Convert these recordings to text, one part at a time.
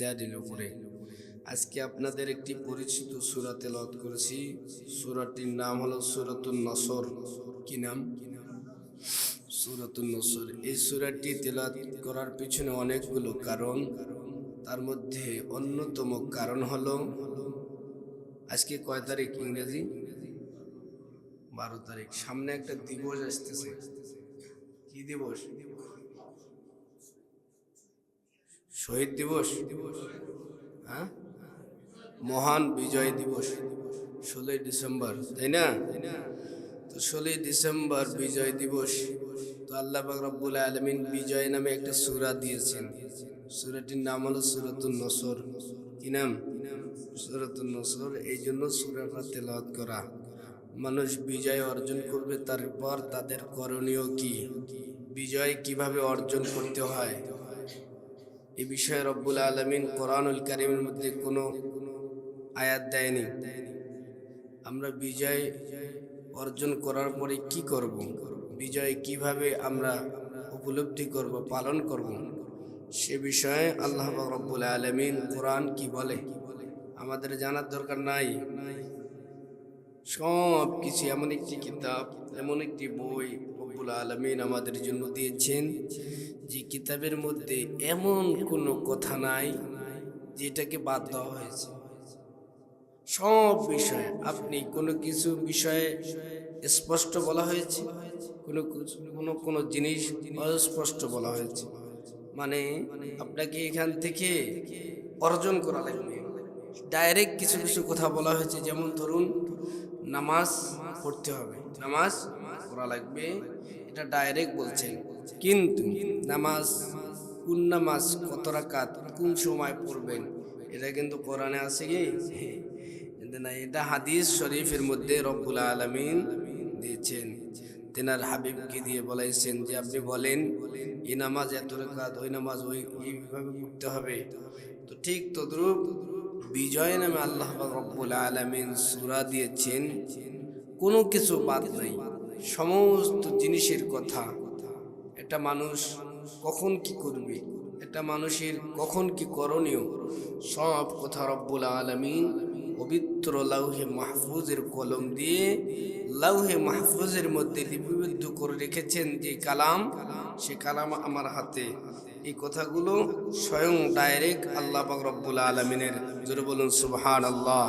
চারের উপরে। আজকে আপনাদের একটি পরিচিত সূরা তেলাওয়াত করেছি। সূরাটির নাম হলো সূরাতুন নসর। কি নাম? সূরাতুন নসর। এই সূরাটি তেলাওয়াত করার পিছনে অনেকগুলো কারণ। তার মধ্যে অন্যতম কারণ হলো আজকে কয় তারিখ ইংরেজি? 12 তারিখ। সামনে একটা দিবস আসতেছে। কি দিবস? শহীদ দিবস। হ্যাঁ, মহান বিজয় দিবস 16ই ডিসেম্বর, তাই না? তো 16ই ডিসেম্বর বিজয় দিবস। তো আল্লাহ পাক রব্বুল আলামিন বিজয় নামে একটা সূরা দিয়েছেন। সূরাটির নাম হলো সূরাতুন নসর। কি নাম? সূরাতুন নসর। এই জন্য সূরাটা তেলাওয়াত করা। মানুষ বিজয় অর্জন করবে, তারপর তাদের করণীয় কি, বিজয় কিভাবে অর্জন করতে হয়, এই বিষয়ে রব্বুল আলামিন কোরআনুল কারীমের মধ্যে কোনো আয়াত দেয়নি। আমরা বিজয় অর্জন করার পরে কি করব, বিজয় কিভাবে আমরা উপলব্ধি করব, পালন করব, সে বিষয়ে আল্লাহ পাক রব্বুল আলামিন কোরআন কি বলে আমাদের জানার দরকার নাই। সব কিছু এমন একটি কিতাব, এমন একটি বই রব্বুল আলামিন আমাদের জন্য দিয়েছেন, যে কিতাবের মধ্যে এমন কোনো কথা নাই যেটাকে বাদ দেওয়া হয়েছে। সব বিষয়ে আপনি কোনো কিছু বিষয়ে স্পষ্ট বলা হয়েছে, কোনো জিনিস অস্পষ্ট বলা হয়েছে। মানে আপনাকে এখান থেকে অর্জন করা লাগবে। ডাইরেক্ট কিছু কিছু কথা বলা হয়েছে, যেমন ধরুন নামাজ পড়তে হবে, নামাজ পড়া লাগবে, এটা ডাইরেক্ট বলছেন। কিন্তু নামাজ, কোন নামাজ, কত রাকাত, কোন সময় পড়বেন, এটা কিন্তু কোরআনে আছে কি? কিন্তু না, এটা হাদিস শরীফের মধ্যে রব্বুল আলামিন দিয়েছেন। তেনার হাবিবকে দিয়ে বলাইছেন যে আপনি বলেন এই নামাজ এত রাকাত, ওই নামাজ এইভাবে পড়তে হবে। তো ঠিক তদ্রূপ বিজয় নামে আল্লাহ পাক রব্বুল আলামিন সূরা দিয়েছেন, কোনো কিছু বাদ নাই, সমস্ত জিনিসের কথা। একটা মানুষ কখন কি করবে, একটা মানুষের কখন কি করণীয়, সব কথা রব্বুল আলামিন পবিত্র লাউহে মাহফুজের কলম দিয়ে লাউহে মাহফুজের মধ্যে লিপিবদ্ধ করে রেখেছেন। যে কালাম, সে কালাম আমার হাতে। এই কথাগুলো স্বয়ং ডাইরেক্ট আল্লাহ পাক রব্বুল আলামিনের। জোরে বলুন সুবহানাল্লাহ।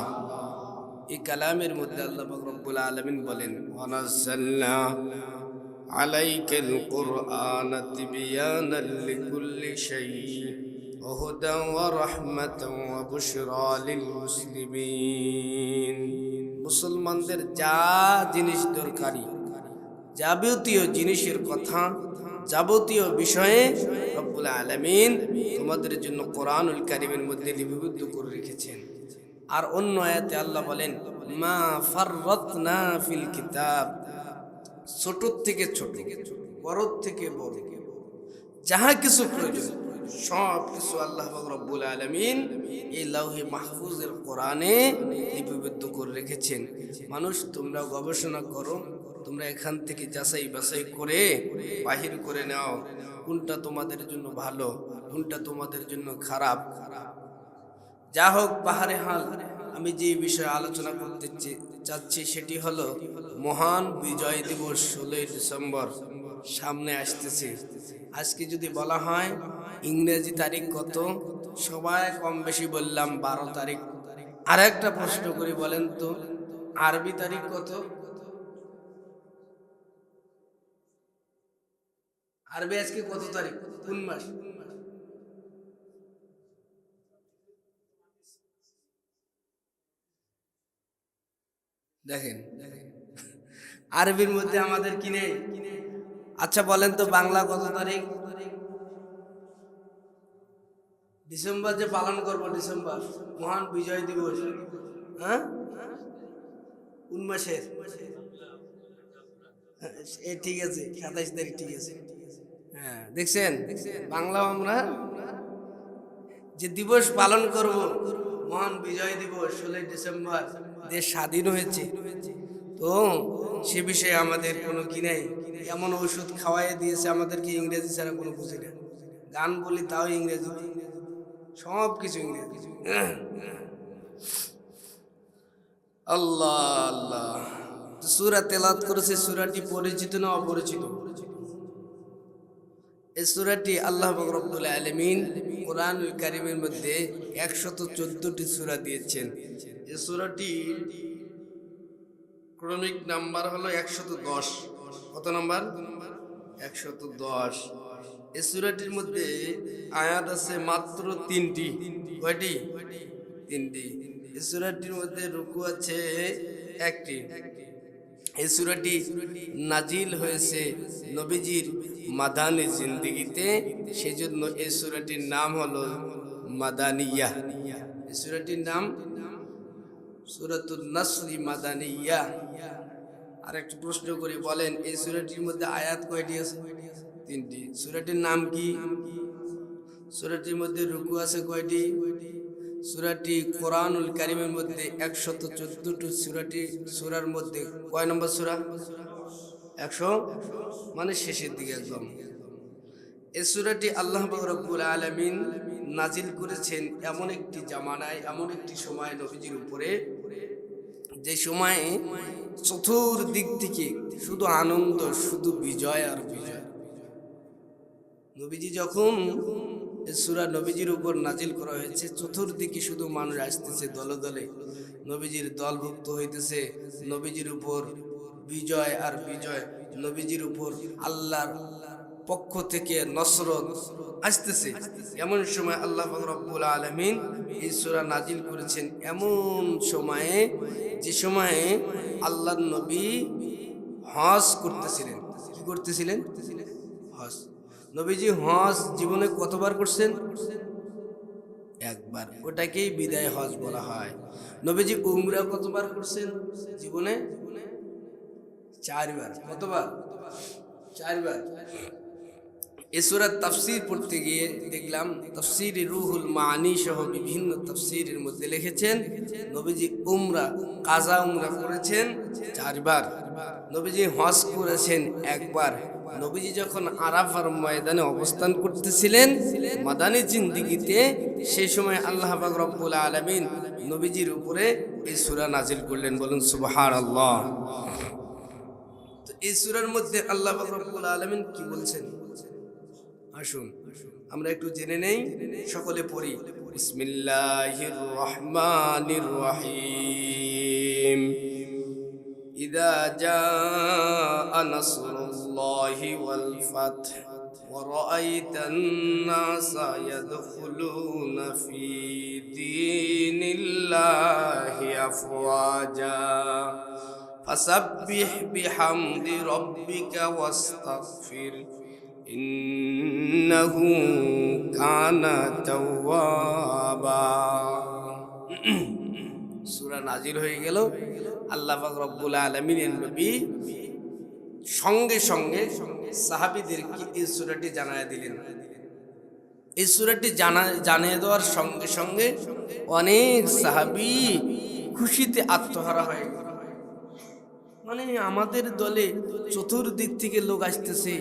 এই কালামের মধ্যে আল্লাহ পাক রব্বুল আলামিন বলেন, ওয়ানাজ্জালনা আলাইকাল কুরআনা তিবয়ানাল লিকুল্লি শাই ওয়া হুদান ওয়া রাহমাতান ওয়া বুশরা লিল মুসলিমিন। মুসলমানদের যা জিনিস দরকারি, যাবতীয় জিনিসের কথা, যাবতীয় বিষয়ে রব্বুল আলামিন তোমাদের জন্য কোরআনুল কারীমের মধ্যে লিপিবদ্ধ করে রেখেছেন। আর অন্য আয়াতে আল্লাহ বলেন, মা ফাররাতনা ফিল কিতাব, ছোট থেকে ছোট, বড় থেকে বড়, যাহা কিছু প্রয়োজন সব কিছু আল্লাহ পাক রব্বুল আলামিন এই লাউহে মাহফুজের কোরআনে লিপিবদ্ধ করে রেখেছেন। মানুষ তোমরা গবেষণা করো, তোমরা এখান থেকে যাচাই বাছাই করে বাহির করে নাও কোনটা তোমাদের জন্য ভালো, কোনটা তোমাদের জন্য খারাপ। যা হোক, বাহারে হাল, আমি যে বিষয়ে আলোচনা করতে চাচ্ছি সেটি হলো মহান বিজয় দিবস 16ই ডিসেম্বর সামনে আসতেছে। আজকে যদি বলা হয় ইংরেজি তারিখ কত, সবাই কম বেশি বললাম 12 তারিখ। আর একটা প্রশ্ন করি, বলেন তো আরবি তারিখ কত? আরবি আজকে কত তারিখ, কোন মাস? দেখেন, আরবির মধ্যে আমাদের কি নেই? আচ্ছা বলেন তো বাংলা কত তারিখ? ডিসেম্বর যে পালন করবো, ডিসেম্বর মহান বিজয় দিবস, হ্যাঁ, কোন মাসের? ঠিক আছে, 27 তারিখ, ঠিক আছে। হ্যাঁ, দেখছেন, বাংলা আমরা যে দিবস পালন করব, মহান বিজয় দিবস 16ই ডিসেম্বর, দেশ স্বাধীন হয়েছে, তো সে বিষয়ে আমাদের কোনো কি নেই। এমন ওষুধ খাওয়াই দিয়েছে আমাদেরকে, ইংরেজি ছাড়া কোনো বুঝি না। গান বলি তাও ইংরেজি, সব কিছু ইংরেজি। আল্লাহ আল্লাহ। সূরা তেলাওয়াত করেছে, সূরাটি পরিচিত না অপরিচিত? এই সূরাটি আল্লাহ পাক রব্বুল আলামিন কোরআনুল কারীমের মধ্যে 114টি সূরা দিয়েছেন। এই সূরাটি ক্রমিক নাম্বার হলো 110। কত নাম্বার? 110। এই সূরাটির মধ্যে আয়াত আছে মাত্র 3টি। কয়টি? 3টি। এই সূরাটির মধ্যে রুকু আছে 1টি। এই সূরাটি নাজিল হয়েছে নবীজির মাদানী জিন্দেগিতে, সেজন্য এই সূরাটির নাম হলো মাদানিয়া। এই সূরাটির নাম সূরাতুন নাসরি মাদানিয়া। আর একটু প্রশ্ন করি, বলেন এই সূরাটির মধ্যে আয়াত কয়টি আছে? 3টি। সূরাটির নাম কি? সূরাটির মধ্যে রুকু আছে কয়টি? সূরাটি কোরআনুল কারীমের মধ্যে 114টি সূরার মধ্যে কয় নম্বর সূরা? 100, মানে শেষের দিকে একদম। এই সূরাটি আল্লাহ পাক রব্বুল আলামিন নাজিল করেছেন এমন একটি জামানায়, এমন একটি সময় নবীজির উপরে, যে সময়ে চতুর্দিক থেকে শুধু আনন্দ, শুধু বিজয় আর বিজয়। নবীজি যখন এই সূরা নবীজির উপর নাজিল করা হয়েছে, চতুর্দিকে শুধু মানুষ আসতেছে দলে দলে, নবীজির দলভুক্ত হইতেছে, নবীজির উপর বিজয় আর বিজয়, নবীজির উপর আল্লাহর পক্ষ থেকে নসরত আসতেছে। এমন সময় আল্লাহ পাক রব্বুল আলামিন এই সূরা নাজিল করেছেন এমন সময়ে, যে সময়ে আল্লাহর নবী হজ করতেছিলেন। কি করতেছিলেন? হজ। নবীজি হজ জীবনে কতবার করছেন? একবার। ওটাকেই বিদায় হজ বলা হয়। নবীজি উমরা কতবার করছেন জীবনে? 4বার। কতবার? 4বার। এই সূরার তাফসীর পড়তে গিয়ে দেখলাম, তাফসীরে রুহুল মাআনি সহ বিভিন্ন তাফসীরের মধ্যে লিখেছেন নবীজি উমরা, কাজা উমরা করেছেন 4বার। নবীজি হজ করেছেন 1বার। নবীজি যখন আরাফার ময়দানে অবস্থান করতেছিলেন মাদানী জিন্দেগিতে, সেই সময় আল্লাহ পাক রব্বুল আলামিন নবীজির উপরে এই সূরা নাজিল করলেন। বলুন সুবহানাল্লাহ। তো এই সূরার মধ্যে আল্লাহ পাক রব্বুল আলামিন কি বলছেন আসুন আমরা একটু জেনে নেই, সকলে পড়ি। বিসমিল্লাহির রহমানির রহিম। ইযা জাআ নাসরুল্লাহি ওয়াল ফাth ওয়া রাআইতান নাসা ইয়াদখুলুনা ফি দীনিল্লাহি আফওয়াজা ফাসাব্বিহ বিহামদি রাব্বিকা ওয়াস্তাগফির ইন্নাহু কানা তাওয়াবা। সূরা নাজিল হয়ে গেল। আল্লাহ পাক রব্বুল আলামিনের নবী সঙ্গে সঙ্গে সাহাবীদেরকে এই সূরাটি জানায় দিলেন। এই সূরাটি জানিয়ে দেওয়ার সঙ্গে সঙ্গে অনেক সাহাবী খুশিতে আত্মহারা হয়ে গেল। মানে আমাদের দলে চতুর্দিক থেকে লোক আসতেছে,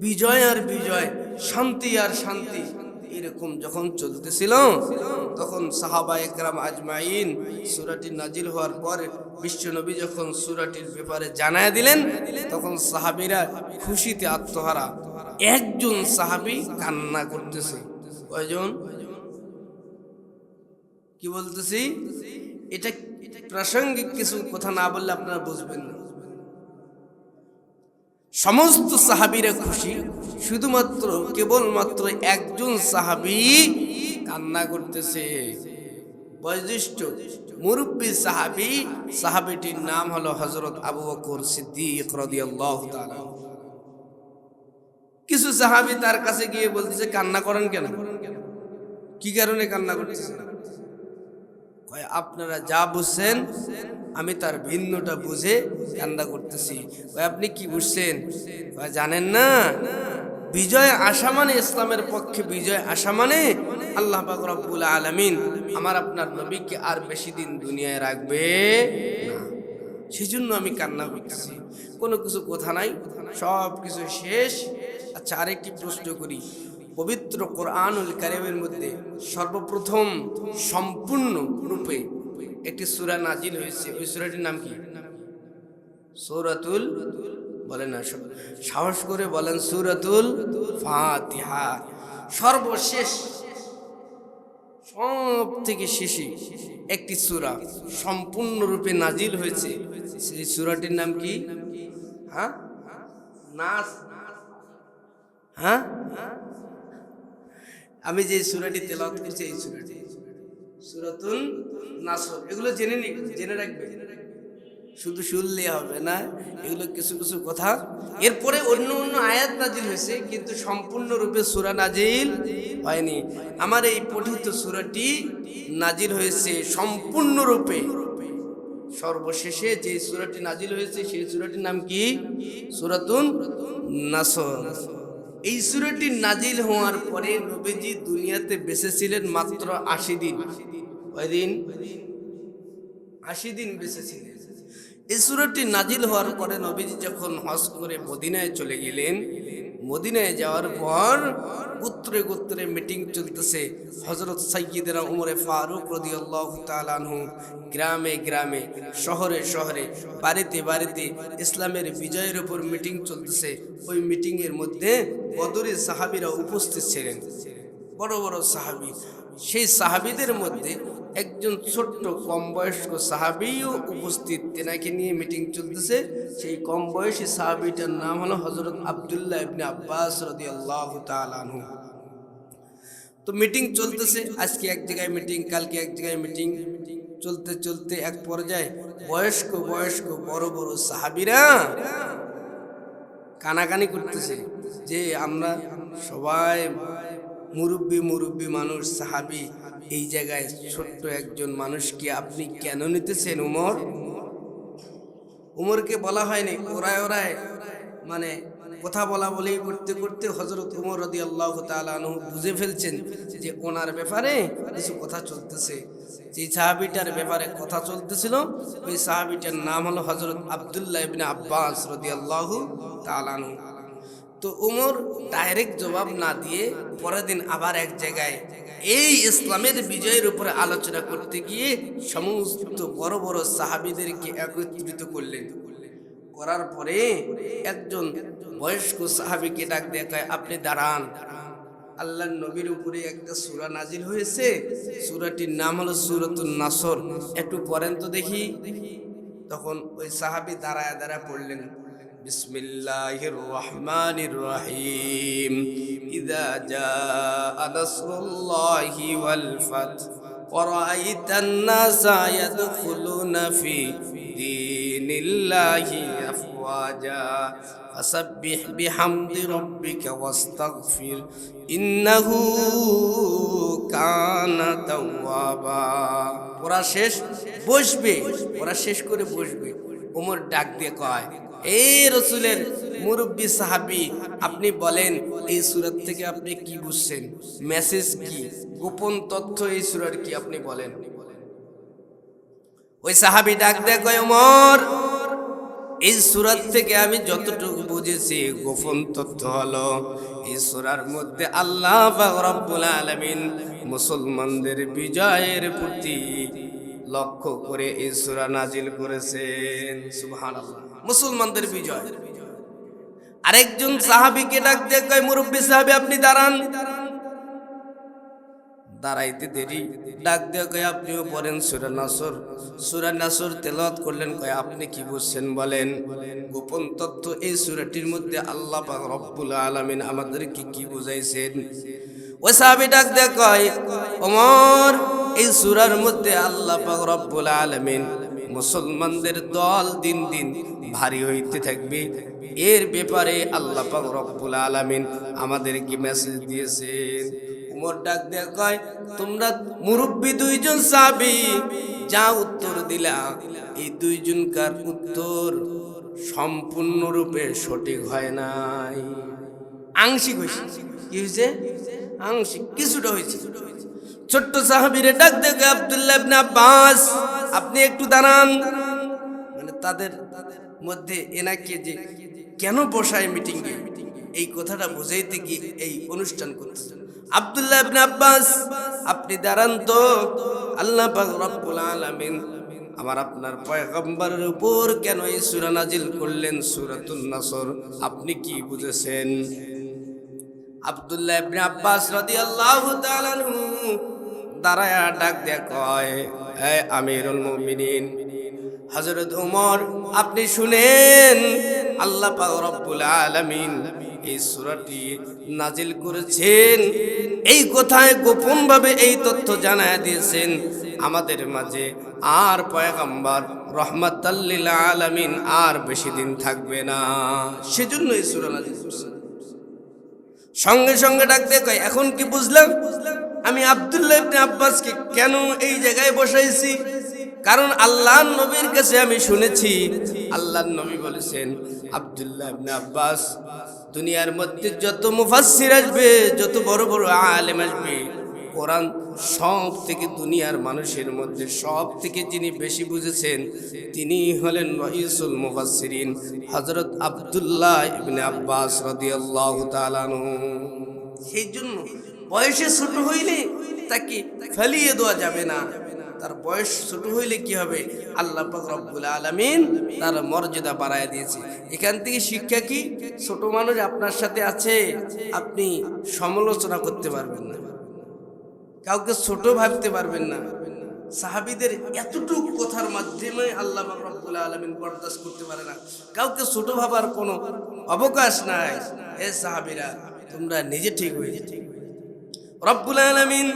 বিজয় আর বিজয়, শান্তি আর শান্তি, এরকম যখন চলতেছিল, তখন সাহাবায়ে কেরাম আজমাইন সূরাটি নাজিল হওয়ার পর বিশ্বনবী যখন সূরাটির ব্যাপারে জানায় দিলেন, তখন সাহাবীরা খুশিতে আত্মহারা। একজন সাহাবী কান্না করতেছে। কয়জন? কি বলতেছি, এটা প্রাসঙ্গিক কিছু কথা না বললে আপনারা বুঝবেন না। সমস্ত সাহাবীরা খুশি, শুধুমাত্র কেবলমাত্র একজন সাহাবী কান্না করতেছে। বয়োজ্যেষ্ঠ মুরব্বী সাহাবী, সাহাবীটির নাম হলো হযরত আবু বকর সিদ্দিক রাদিয়াল্লাহু তাআলা। কিছু সাহাবী তার কাছে গিয়ে বলতেছে, কান্না করেন কেন? কি কারণে কান্না করতেছেন? কয়, আপনারা যা বুঝছেন আমি তার ভিন্নটা বুঝে কান্না করতেছি। কয়, আপনি কি বুঝছেন? কয়, জানেন না, বিজয় আসা মানে, ইসলামের পক্ষে বিজয় আসা মানে আল্লাহ পাক রব্বুল আলামিন আমার আপনার নবীকে আর বেশি দিন দুনিয়ায় রাখবে না, সেজন্য আমি কান্না করতেছি। কোনো কিছু কথা নাই, সব কিছু শেষ। আচ্ছা, আরেকটি প্রশ্ন করি, পবিত্র কোরআনুল কারীমের মধ্যে সর্বপ্রথম সম্পূর্ণ রূপে একটি সূরা নাজিল হয়েছে। ওই সূরাটির নাম কি? সূরাতুল, বলেন না, সাহস করে বলেন, সূরাতুল ফাতিহা। সর্বশেষ, সব থেকে শেষে একটি সূরা সম্পূর্ণরূপে নাজিল হয়েছে। সেই সূরাটির নাম কি? হ্যাঁ, নাস। হ্যাঁ, আমি যে সূরাটি তেলাওয়াত করছি এই সূরাটি সূরাতুল নাসর। এগুলো জেনে রাখবে, শুধু শুনলে হবে না, এগুলো কিছু কিছু কথা। এরপরে অন্য অন্য আয়াত নাজিল হয়েছে, কিন্তু সম্পূর্ণরূপে সূরা নাজিল হয়নি। আমার এই পঠিত সূরাটি নাজিল হয়েছে সম্পূর্ণরূপে। সর্বশেষে যে সূরাটি নাজিল হয়েছে সেই সূরাটির নাম কি? সূরাতুন নাসর। এই সূরাটি নাজিল হওয়ার পরে নবীজি দুনিয়াতে বেঁচে ছিলেন মাত্র 80 দিন। কয়দিন? 80 দিন বেঁচে ছিলেন। এই সূরাটি নাজিল হওয়ার পরে নবীজি যখন হজ করে মদিনায় চলে গেলেন, মদিনায় যাওয়ার পর গোত্রে গোত্রে মিটিং চলতেছে। হযরত সাইয়্যিদনা উমরে ফারুক রাদিয়াল্লাহু তাআলা আনহু গ্রামে গ্রামে, শহরে শহরে, বাড়িতে বাড়িতে ইসলামের বিজয়ের উপর মিটিং চলতেছে। ওই মিটিংয়ের মধ্যে বদরের সাহাবীরা উপস্থিত ছিলেন, বড় বড় সাহাবী। সেই সাহাবীদের মধ্যে একজন ছোট্ট কম বয়স্ক সাহাবীও উপস্থিত, তেনাকে নিয়ে মিটিং চলতেছে। সেই কম বয়সী সাহাবীটার নাম হলো হযরত আব্দুল্লাহ ইবনে আব্বাস রাদিয়াল্লাহু তাআলা আনহু। তো মিটিং চলতেছে, আজকে এক জায়গায় মিটিং, কালকে এক জায়গায় মিটিং, চলতে চলতে এক পর্যায়ে বয়স্ক বয়স্ক বড় বড় সাহাবীরা কানাকানি করতেছে যে আমরা সবাই মুরব্বী মুরব্বী মানুষ, সাহাবী, এই জায়গায় ছোট্ট একজন মানুষকে আপনি কেন নিতেছেন উমর? উমরকে বলা হয়নি, ওরায় ওরায় মানে কথা বলা বলেই করতে করতে হযরত উমর রাদিয়াল্লাহু তাআলা আনহু বুঝে ফেলছেন যে ওনার ব্যাপারে কিছু কথা চলতেছে। যে সাহাবীটার ব্যাপারে কথা চলতেছিল ওই সাহাবীটার নাম হলো হযরত আব্দুল্লাহ ইবনে আব্বাস রাদিয়াল্লাহু তাআলা আনহু। তো উমর ডাইরেক্ট জবাব না দিয়ে পরের দিন আবার এক জায়গায় এই ইসলামের বিজয়ের উপরে আলোচনা করতে গিয়ে সমস্ত বড় বড় সাহাবীদেরকে একত্রিত করলেন। করার পরে একজন বয়স্ক সাহাবীকে ডাক দিয়ে কয়, আপনি দাঁড়ান, আল্লাহর নবীর উপরে একটা সূরা নাজিল হয়েছে, সূরাটির নাম হলো সূরাতুন নাসর, একটু পড়েন তো দেখি। তখন ওই সাহাবী দাঁড়ায় দাঁড়ায় পড়লেন, বিসমিল্লাহির রহমানির রহিম, ইযা জাআ নাসরুল্লাহি ওয়াল ফাত ওয়া রাআইতান নাসা ইয়াদখুলুনা ফি দীনিল্লাহি আফওয়াজা ফাসাব্বিহ বিহামদি রাব্বিকা ওয়াস্তাগফির ইন্নাহু কানা তাওয়াবা। ওরা শেষ বসবে, ওরা শেষ করে বসবে। ওমর ডাক দিয়ে কয়, এই রাসূলের মুরব্বী সাহাবী, আপনি বলেন এই সূরা থেকে আপনি কি বুঝছেন, মেসেজ কি, গোপন তথ্য এই সূরার কি, আপনি বলেন। ওই সাহাবী ডাক দিয়ে কয়, ওমর, এই সূরা থেকে আমি যতটুকু বুঝেছি গোপন তথ্য হলো এই সূরার মধ্যে আল্লাহ পাক রব্বুল আলামিন মুসলমানদের বিজয়ের প্রতি লক্ষ্য করে এই সূরা নাজিল করেছেন। সুবহানাল্লাহ, মুসলমানদের বিজয়। আরেকজন সাহাবীকে ডাক দিয়ে কয়, মুরব্বী সাহাবী আপনি দাঁড়ান। দাঁড়াইতে দেরি, ডাক দিয়ে কয়, আপনিও পড়েন সূরা নাসর। সূরা নাসর তেলাওয়াত করলেন, কয় আপনি কি বুঝছেন বলেন। গোপন তথ্য এই সূরাটির মধ্যে আল্লাহ পাক রব্বুল আলামিন আমাদেরকে কি বুঝাইছেন। ওই সাহাবী ডাক দিয়ে কয়, ওমর, এই সূরার মধ্যে আল্লাহ পাক রব্বুল আলামিন মুসলমানদের দল দিন দিন ভারী হইতে থাকবে, এর ব্যাপারে আল্লাহ পাক রব্বুল আলামিন আমাদেরকে মেসেজ দিয়েছেন। উমর ডাক দিয়ে কয়, তোমরা মুরব্বী দুইজন সাহাবী যা উত্তর দিলা, এই দুইজনকার উত্তর সম্পূর্ণরূপে সঠিক হয় নাই, আংশিক হয়েছে। কি হয়েছে? আংশিক, কিছুটা হয়েছে। ছোট্ট সাহাবীরে ডাক দিয়ে কয়, আব্দুল্লাহ ইবনে আব্বাস আপনি একটু দাঁড়ান। মানে তাদের মধ্যে এনাকে যে কেন বসায় মিটিংয়ে, এই কথাটা বুঝাইতে গিয়ে এই অনুষ্ঠান করতেছেন। আব্দুল্লাহ ইবনে আব্বাস, আপনি দাঁড়ান তো, আল্লাহ পাক রব্বুল আলামিন আমার আপনার পয়গম্বরের উপর কেন এই সূরা নাজিল করলেন, সূরাতুন নাসর, আপনি কি বুঝেছেন? আব্দুল্লাহ ইবনে আব্বাস রাদিয়াল্লাহু তাআলা আনহু দাঁড়ায়া ডাক দেয়া কয়, হে আমিরুল মুমিনিন হযরত ওমর, আপনি শুনেন, আল্লাহ পাক রব্বুল আলামিন এই সূরাটি নাজিল করেছেন, এই কথায় গোপন ভাবে এই তথ্য জানায়া দিয়েছেন আমাদের মাঝে আর পয়গম্বর রহমাতাল লিল আলামিন আর বেশি দিন থাকবে না, সেজন্য এই সূরা নাজিল করেছেন। সঙ্গে সঙ্গে ডাক দিয়ে কয়, এখন কি বুঝলাম আমি আব্দুল্লাহ ইবনে আব্বাসকে কেন এই জায়গায় বসাইছি? কারণ আল্লাহর নবীর কাছে আমি শুনেছি, আল্লাহর নবী বলেছেন, আব্দুল্লাহ ইবনে আব্বাস, দুনিয়ার মধ্যে যত মুফাসসির আসবে, যত বড় বড় আলেম আসবে, কোরআন সব থেকে দুনিয়ার মানুষের মধ্যে সব থেকে যিনি বেশি বুঝেছেন তিনি হলেন রাইসুল মুফাসসিরিন হযরত আব্দুল্লাহ ইবনে আব্বাস রাদিয়াল্লাহু তাআলা আনহু। সেই জন্য বয়সে ছোট হইলে তাকে ফেলিয়ে দেওয়া যাবে না। তার বয়স ছোট হইলে কি হবে, আল্লাহ পাক রব্বুল আলামিন তার মর্যাদা বাড়ায় দিয়েছে। এখান থেকে শিক্ষা কি, ছোট মানুষ আপনার সাথে আছে, আপনি সমালোচনা করতে পারবেন না, কাউকে ছোট ভাবতে পারবেন না। সাহাবীদের এতটুকু কথার মাধ্যমে আল্লাহ পাক রব্বুল আলামিন বরদাস্ত করতে পারে না, কাউকে ছোট ভাবার কোনো অবকাশ নাই। হে সাহাবীরা, তোমরা নিজে ঠিক হয়ে যাও। রব্বুল আলামিন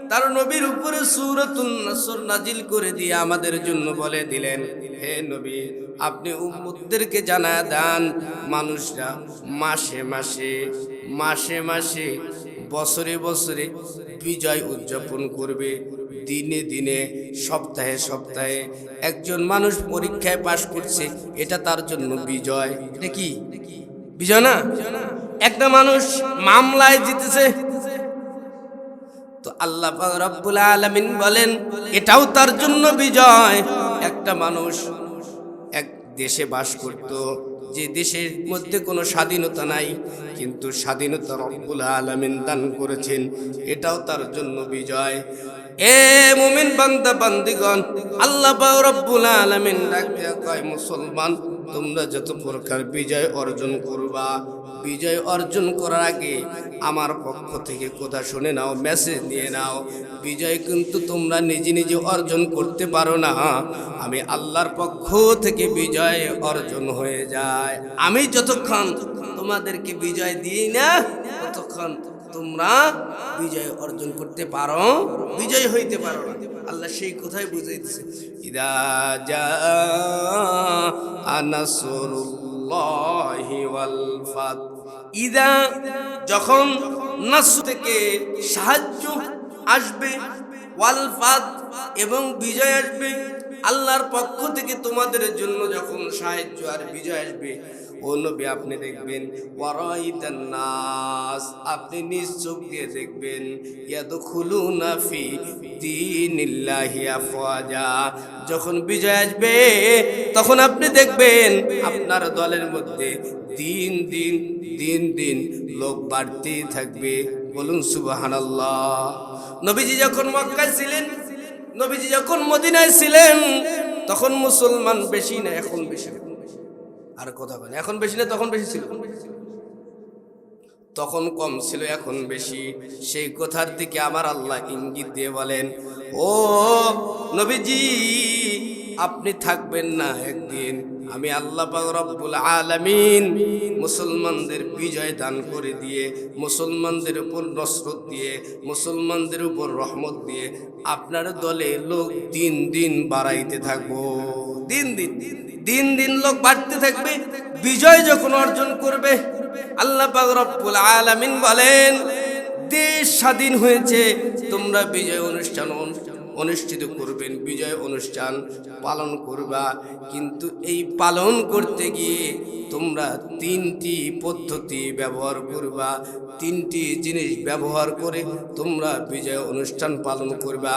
তার নবীর উপরে সূরাতুন নাসর নাজিল করে দিয়ে আমাদের জন্য বলে দিলেন, হে নবী, আপনি উম্মতদেরকে জানায় দেন, মানুষরা মাসে মাসে মাসে মাসে বছরে বছরে বিজয় উদযাপন করবে, দিনে দিনে সপ্তাহে সপ্তাহে। একজন মানুষ পরীক্ষায় পাশ করছে, এটা তার জন্য বিজয়। এটা কি বিজয় না? একটা মানুষ মামলায় জিতেছে, তো আল্লাহ পাক রব্বুল আলামিন বলেন এটাও তার জন্য বিজয়। একটা মানুষ এক দেশে বাস করত, যে দেশের মধ্যে কোনো স্বাধীনতা নাই, কিন্তু স্বাধীনতা রব্বুল আলামিন দান করেছেন, এটাও তার জন্য বিজয়। এ মুমিন বান্দা বান্দিগণ, আল্লাহ পাক রব্বুল আলামিন ডাক দিয়া কয়, মুসলমান, তোমরা যত প্রকার বিজয় অর্জন করবা, বিজয় অর্জন করার আগে আমার পক্ষ থেকে কথা শুনে নাও, মেসেজ নিয়ে নাও। বিজয় কিন্তু তোমরা নিজে নিজে অর্জন করতে পারো না, আমি আল্লাহর পক্ষ থেকে বিজয় অর্জন হয়ে যায়। আমি যতক্ষণ তোমাদেরকে বিজয় দিই না, ততক্ষণ তোমরা বিজয় অর্জন করতে পারো, বিজয় হইতে পারো না। আল্লাহ সেই কথাই বুঝাইতেছে, ইদা জাআ নাসরুল্লাহি ওয়াল ফাত, ইদা যখন নাসর থেকে সাহায্য আসবে, ওয়াল ফাত এবং বিজয় আসবে, আল্লাহর পক্ষ থেকে তোমাদের জন্য যখন সাহায্য আর বিজয় আসবে, ও নবী আপনি দেখবেন, ওয়ারাইতান নাস, আপনি নিজ চোখ দিয়ে দেখবেন, ইয়াদখুলুনা ফি দীনিল্লাহি আফওয়াজা, যখন বিজয় আসবে তখন আপনি দেখবেন আপনার দলের মধ্যে দিন দিন দিন দিন লোক বাড়তে থাকবে। বলুন সুবহানাল্লাহ। নবীজি যখন মক্কায় ছিলেন, নবীজি যখন মদিনায় ছিলেন, তখন মুসলমান বেশি না, এখন বেশি। আর কথা বলেন, এখন বেশি না তখন বেশি ছিল? তখন কম ছিল, এখন বেশি। সেই কথার দিকে আমার আল্লাহ ইঙ্গিত দিয়ে বলেন, ও নবীজি, আপনি থাকবেন না, একদিন আমি আল্লাহ পাক রব্বুল আলামিন মুসলমানদের বিজয় দান করে দিয়ে, মুসলমানদের উপর নসরত দিয়ে, মুসলমানদের উপর রহমত দিয়ে আপনার দলে লোক দিন দিন বাড়াইতে থাকবো। দিন দিন দিন দিন লোক বাড়তে থাকবে। বিজয় যখন অর্জন করবে, আল্লাহ পাক রব্বুল আলামিন বলেন, দেশ স্বাধীন হয়েছে, তোমরা বিজয় অনুষ্ঠান অনুষ্ঠিত করবেন, বিজয় অনুষ্ঠান পালন করবা। কিন্তু এই পালন করতে গিয়ে তোমরা তিনটি পদ্ধতি ব্যবহার করবা, তিনটি জিনিস ব্যবহার করে তোমরা বিজয় অনুষ্ঠান পালন করবা।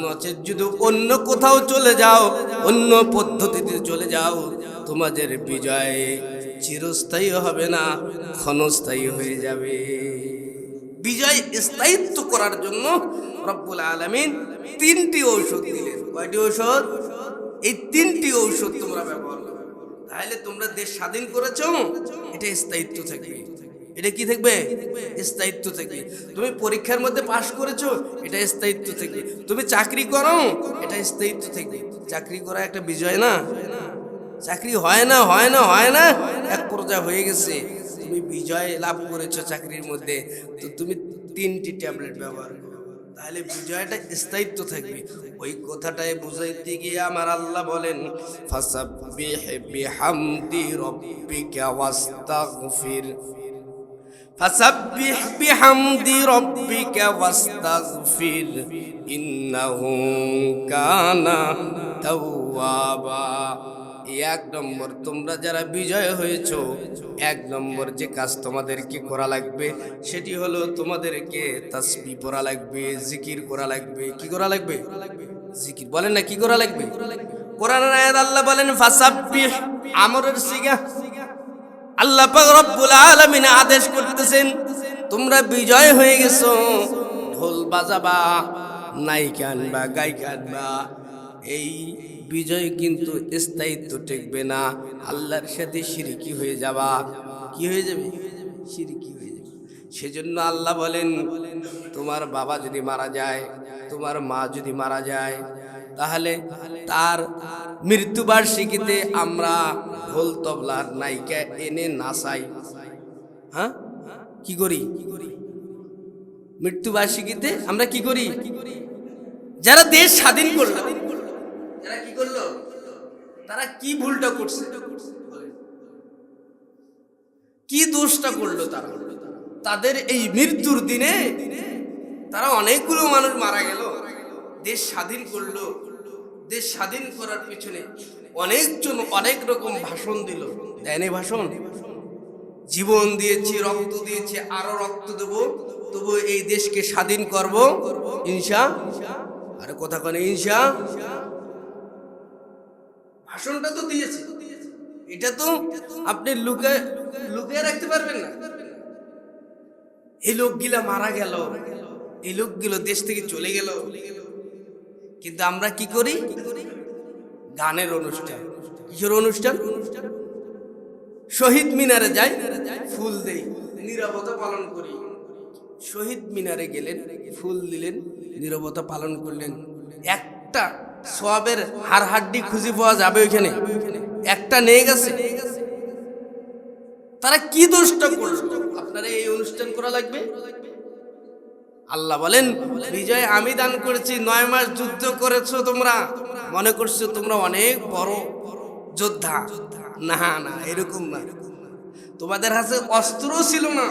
নচেৎ যদি অন্য কোথাও চলে যাও, অন্য পদ্ধতিতে চলে যাও, তোমাদের বিজয় চিরস্থায়ী হবে না, ক্ষণস্থায়ী হয়ে যাবে। বিজয় স্থায়িত্ব করার জন্য রব্বুল আলামিন তিনটি ঔষধ দিলেন। কয়টি ঔষধ? এই তিনটি ঔষধ তোমরা ব্যবহার করো, তাহলে তোমরা দেশ স্বাধীন করেছো, এটা স্থায়িত্ব থাকবে। এটা কি থাকবে? স্থায়িত্ব থাকবে। তুমি পরীক্ষার মধ্যে পাশ করেছো, এটা স্থায়িত্ব থাকবে। তুমি চাকরি করো, এটা স্থায়িত্ব থাকবে। চাকরি করা একটা বিজয় না? চাকরি হয় না হয় না হয় না, এক পর্যায়ে হয়ে গেছে, তুমি বিজয় লাভ করেছো চাকরির মধ্যে, তো তুমি তিনটি ট্যাবলেট ব্যবহার করো, তাহলে বিজয়টা স্থায়িত্ব থাকবে। ওই কথাটাই বুঝাইতে গিয়ে আমার আল্লাহ বলেন, ফাসাব্বিহ বিহামদি রাব্বিকা ওয়াস্তাগফির, ফাসাব্বিহ বিহামদি রাব্বিকা ওয়াস্তাগফির ইন্নাহু কানা তাওয়াবা। এক নম্বর, তোমরা যারা বিজয় হয়েছো, এক নম্বর যে কাজ তোমাদেরকে করা লাগবে সেটি হলো তোমাদেরকে তাসবিহ পড়া লাগবে, জিকির করা লাগবে। কি করা লাগবে? জিকির। বলেন না কি করা লাগবে? কোরআনের আয়াত আল্লাহ বলেন ফাসাব্বিহ, আমরের সিগা। আল্লাহ পাক রব্বুল আলামিন আদেশ করতেছেন, তোমরা বিজয় হয়ে গেছো, ঢোল বাজাবা, নায়িকা আনবা, গায়িকা আনবা। এই বিজয় কিন্তু স্থায়িত্ব টেকবে না, আল্লাহর সাথে শিরকি হয়ে যাবা। কি হয়ে যাবে? শিরকি হয়ে যাবে। সেজন্য আল্লাহ বলেন, তোমার বাবা যদি মারা যায়, তোমার মা যদি মারা যায়, তাহলে তার মৃত্যুবার্ষিকীতে আমরা ঢোল তবলার নায়িকা এনে নাচাই। হ্যাঁ, কি করি? মৃত্যুবার্ষিকীতে আমরা কি করি? যারা দেশ স্বাধীন করলো, যারা কি করলো, তারা কি ভুলটা করছে, কি দোষটা করলো তারা? তাদের এই মৃত্যুর দিনে তারা অনেকগুলো মানুষ মারা গেল, দেশ স্বাধীন করলো, দেশ স্বাধীন করার পিছনে অনেকজন অনেক রকম ভাষণ দিল, দেয়নি ভাষণ? জীবন দিয়েছি, রক্ত দিয়েছি, আরো রক্ত দেব, তবু এই দেশকে স্বাধীন করব ইনশা। আরে কথা কনে ইনশা। ভাষণটা তো দিয়েছে, এটা তো আপনি লুকিয়ে রাখতে পারবেন না। এই লোকগুলা মারা গেল, এই লোকগুলো দেশ থেকে চলে গেল, কিন্তু আমরা কি করি? গানের অনুষ্ঠান। কিসের অনুষ্ঠান? শহীদ মিনারে যাই, ফুল দেই, নীরবতা পালন করি। শহীদ মিনারে গেলেন, ফুল দিলেন, নীরবতা পালন করলেন, একটা সওয়াবের হাড়হাড্ডি খুঁজে পাওয়া যাবে ওইখানে? একটা নিয়ে গেছে। তারা কি দোষটা করলো আপনারা এই অনুষ্ঠান করা লাগবে? আল্লাহ বলেন, বিজয় আমি দান করেছি, 9 মাস যুদ্ধ করেছো, তোমরা মনে করছো তোমরা অনেক বড় যোদ্ধা। না না, এরকম না। তোমাদের হাতে অস্ত্র ছিল না।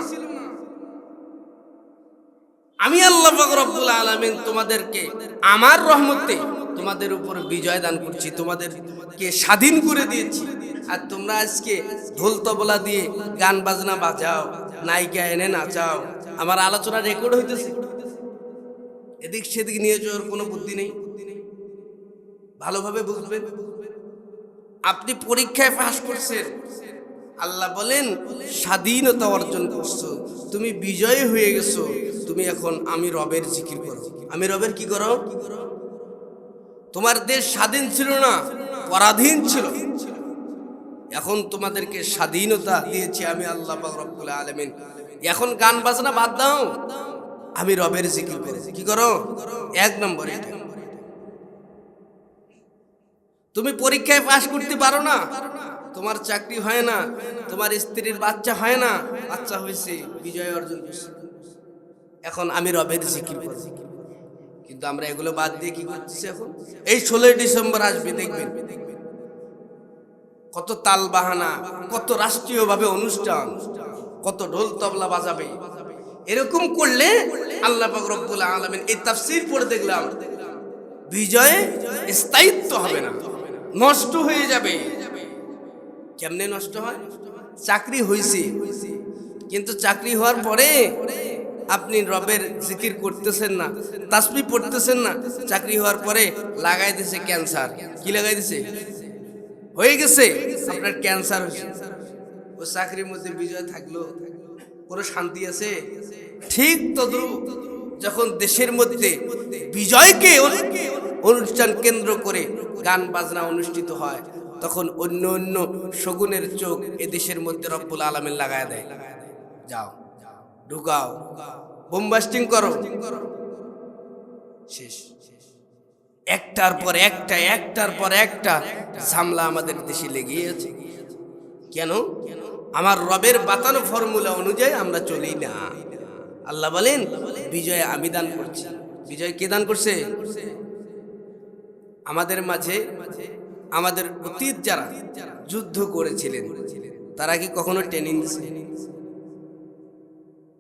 আমি আল্লাহ পাক রব্বুল আলামিন তোমাদেরকে আমার রহমতে তোমাদের উপর বিজয় দান করছি, তোমাদেরকে স্বাধীন করে দিয়েছি। আর তোমরা আজকে ঢোল তবলা দিয়ে গান বাজনা বাজাও, নায়িকা এনে নাচাও। আমার আলোচনা রেকর্ড হইতেছে, এদিক সেদিক নিয়ে যাওয়ার কোনো বুদ্ধি নেই। ভালোভাবে বুঝবেন। আপনি পরীক্ষায় পাশ করছেন, আল্লাহ বলেন স্বাধীনতা অর্জন করছো, তুমি বিজয়ী হয়ে গেছো, তুমি এখন আমি রবের জিকির করো। আমি রবের কি করো? তোমার দেশ স্বাধীন ছিল না, পরাধীন ছিল। এখন তোমাদেরকে স্বাধীনতা দিয়েছি আমি আল্লাহ পাক রব্বুল আলামিন। এখন গান বাজনা বাদ দাও, আমি রবের জিকির করো। কি করো? 1 নম্বর এটা। তুমি পরীক্ষায় পাশ করতে পারো না, তোমার চাকরি হয় না, তোমার স্ত্রীর বাচ্চা হয় না, বাচ্চা হয়েছে, বিজয় অর্জন করছে, এখন আমি রবের জিকির করব। কিন্তু আমরা এগুলো বাদ দিয়ে কি করতেছি? এখন এই 16 ডিসেম্বর আসবে, দেখবেন কত তাল বাহানা, কত রাষ্ট্রীয়ভাবে অনুষ্ঠান, কত ঢোল তবলা বাজাবে। এরকম করলে আল্লাহ পাক রব্বুল আলামিন এই তাফসীর পড়ে দেখলাম বিজয়ে স্থায়িত্ব হবে না, নষ্ট হয়ে যাবে। কেমনে নষ্ট হয়? চাকরি হয়েছে, কিন্তু চাকরি হওয়ার পরে আপনি রবের জিকির করতেছেন না, তাসবিহ পড়তেছেন না, চাকরি হওয়ার পরে লাগাই দিছে ক্যান্সার। কি লাগাই দিছে? হয়ে গেছে আপনার ক্যান্সার হয়েছে। ও চাকরির মধ্যে বিজয় থাকলো কোনো শান্তি আছে? ঠিক তদ্রূপ যখন দেশের মধ্যে বিজয়কে অনুষ্ঠান কেন্দ্র করে গান বাজনা অনুষ্ঠিত হয়, তখন অন্য অন্য শগুনের চোখ এ দেশের মধ্যে রব্বুল আলামিন লাগায় দেয়। যাও, ঢুকাও, বোমবাস্টিং করো, শেষ। একটার পর একটা ঝামেলা আমাদের দেশে লেগেই আছে। কেন? আমার রবের বাতানো ফর্মুলা অনুযায়ী আমরা চলি না। আল্লাহ বলেন বিজয় আমি দান করছি। বিজয় কে দান করছে? আমাদের মাঝে আমাদের অতীত যারা যুদ্ধ করেছিলেন তারা কি কখনো ট্রেনিং দিয়েছে?